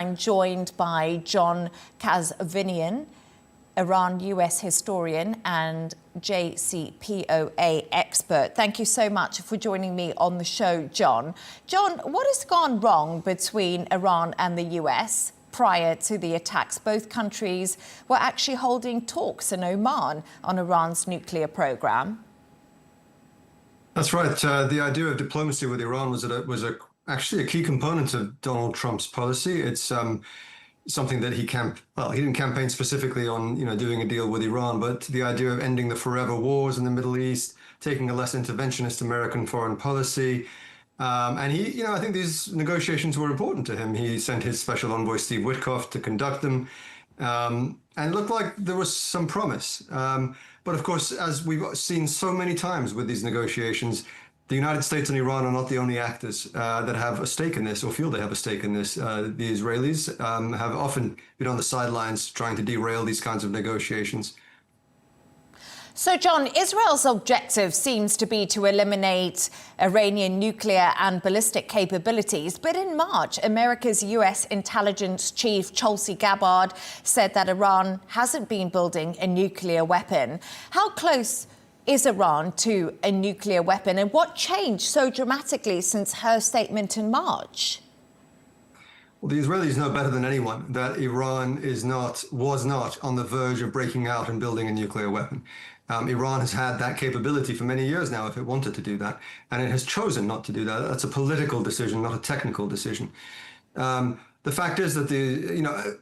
I'm joined by John Ghazvinian, Iran-US historian and JCPOA expert. Thank you so much for joining me on the show, John. John, what has gone wrong between Iran and the US prior to the attacks? Both countries were actually holding talks in Oman on Iran's nuclear program. That's right. The idea of diplomacy with Iran was actually a key component of Donald Trump's policy. It's something that he didn't campaign specifically on, doing a deal with Iran, but the idea of ending the forever wars in the Middle East, taking a less interventionist American foreign policy. And he, I think these negotiations were important to him. He sent his special envoy, Steve Witkoff, to conduct them. And it looked like there was some promise. But of course, as we've seen so many times with these negotiations, the United States and Iran are not the only actors that have a stake in this or feel they have a stake in this. The Israelis have often been on the sidelines trying to derail these kinds of negotiations. So, John, Israel's objective seems to be to eliminate Iranian nuclear and ballistic capabilities. But in March, America's US intelligence chief, Tulsi Gabbard, said that Iran hasn't been building a nuclear weapon. How close is Iran to a nuclear weapon, and what changed so dramatically since her statement in March? Well, the Israelis know better than anyone that Iran was not on the verge of breaking out and building a nuclear weapon. Iran has had that capability for many years now if it wanted to do that, and it has chosen not to do that. That's a political decision, not a technical decision. The fact is that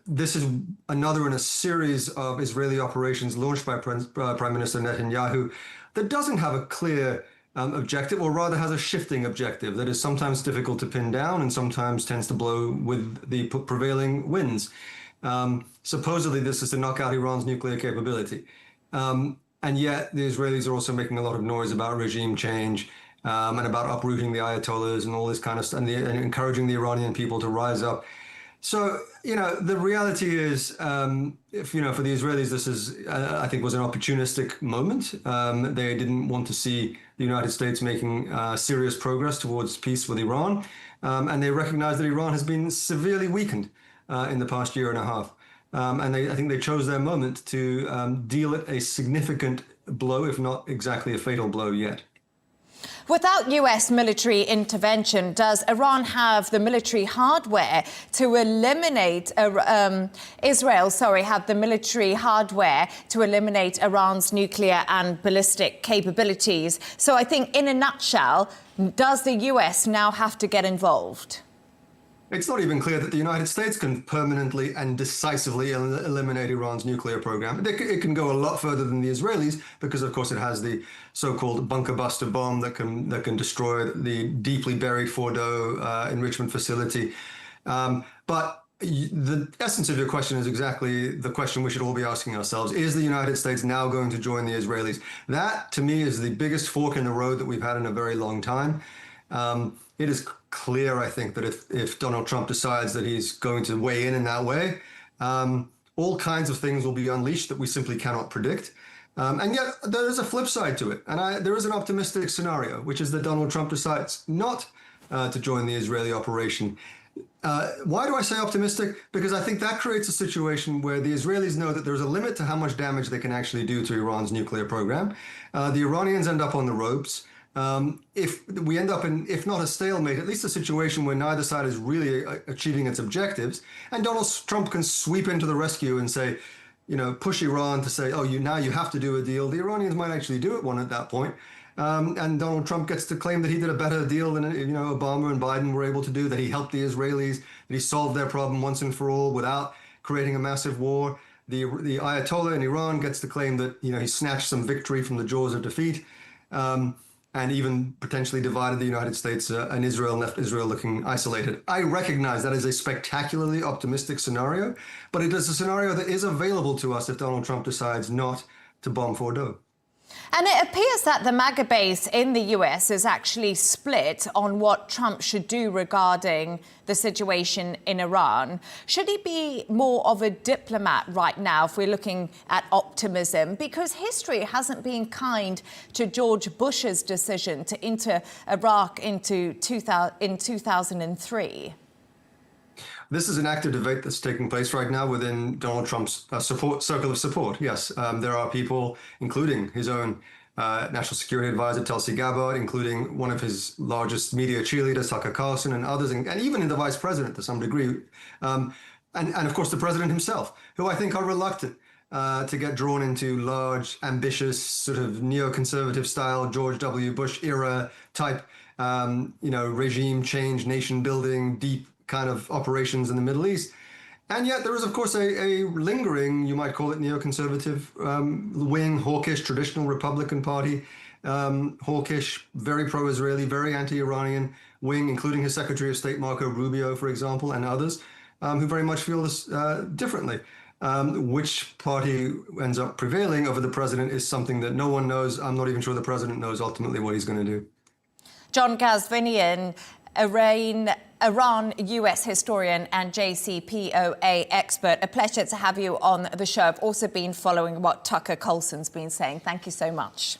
this is another in a series of Israeli operations launched by Prime Minister Netanyahu that doesn't have a clear objective, or rather has a shifting objective that is sometimes difficult to pin down and sometimes tends to blow with the prevailing winds. Supposedly, this is to knock out Iran's nuclear capability. And yet, the Israelis are also making a lot of noise about regime change and about uprooting the Ayatollahs and all this kind of stuff, and encouraging the Iranian people to rise up. So, the reality is, for the Israelis, this is, I think, was an opportunistic moment. They didn't want to see the United States making serious progress towards peace with Iran. And they recognize that Iran has been severely weakened in the past year and a half. And I think they chose their moment to deal it a significant blow, if not exactly a fatal blow yet. Without US military intervention, does Iran have the military hardware to eliminate have the military hardware to eliminate Iran's nuclear and ballistic capabilities? So I think in a nutshell, does the US now have to get involved? It's not even clear that the United States can permanently and decisively eliminate Iran's nuclear program. It can go a lot further than the Israelis because, of course, it has the so-called bunker buster bomb that can destroy the deeply buried Fordo enrichment facility. But the essence of your question is exactly the question we should all be asking ourselves. Is the United States now going to join the Israelis? That, to me, is the biggest fork in the road that we've had in a very long time. It is clear, I think, that if Donald Trump decides that he's going to weigh in that way, all kinds of things will be unleashed that we simply cannot predict. And yet there is a flip side to it. And there is an optimistic scenario, which is that Donald Trump decides not to join the Israeli operation. Why do I say optimistic? Because I think that creates a situation where the Israelis know that there's a limit to how much damage they can actually do to Iran's nuclear program. The Iranians end up on the ropes. If we end up in, if not a stalemate, at least a situation where neither side is really achieving its objectives, and Donald Trump can sweep into the rescue and say, push Iran to say, now you have to do a deal. The Iranians might actually do one at that point. And Donald Trump gets to claim that he did a better deal than, Obama and Biden were able to do, that he helped the Israelis, that he solved their problem once and for all without creating a massive war. The Ayatollah in Iran gets to claim that, he snatched some victory from the jaws of defeat. And even potentially divided the United States and Israel, and left Israel looking isolated. I recognize that is a spectacularly optimistic scenario, but it is a scenario that is available to us if Donald Trump decides not to bomb Fordo. And it appears that the MAGA base in the US is actually split on what Trump should do regarding the situation in Iran. Should he be more of a diplomat right now if we're looking at optimism? Because history hasn't been kind to George Bush's decision to enter Iraq in 2003. This is an active debate that's taking place right now within Donald Trump's circle of support. Yes, there are people, including his own National Security Advisor, Tulsi Gabbard, including one of his largest media cheerleaders, Tucker Carlson, and others, and even in the vice president to some degree. And of course, the president himself, who I think are reluctant to get drawn into large, ambitious, sort of neoconservative style, George W. Bush era type, regime change, nation building, deep kind of operations in the Middle East. And yet there is, of course, a lingering, you might call it neoconservative wing, hawkish, traditional Republican Party, hawkish, very pro-Israeli, very anti-Iranian wing, including his Secretary of State, Marco Rubio, for example, and others, who very much feel this differently. Which party ends up prevailing over the president is something that no one knows. I'm not even sure the president knows ultimately what he's going to do. John Ghazvinian, Iran US historian and JCPOA expert. A pleasure to have you on the show. I've also been following what Tucker Carlson's been saying. Thank you so much.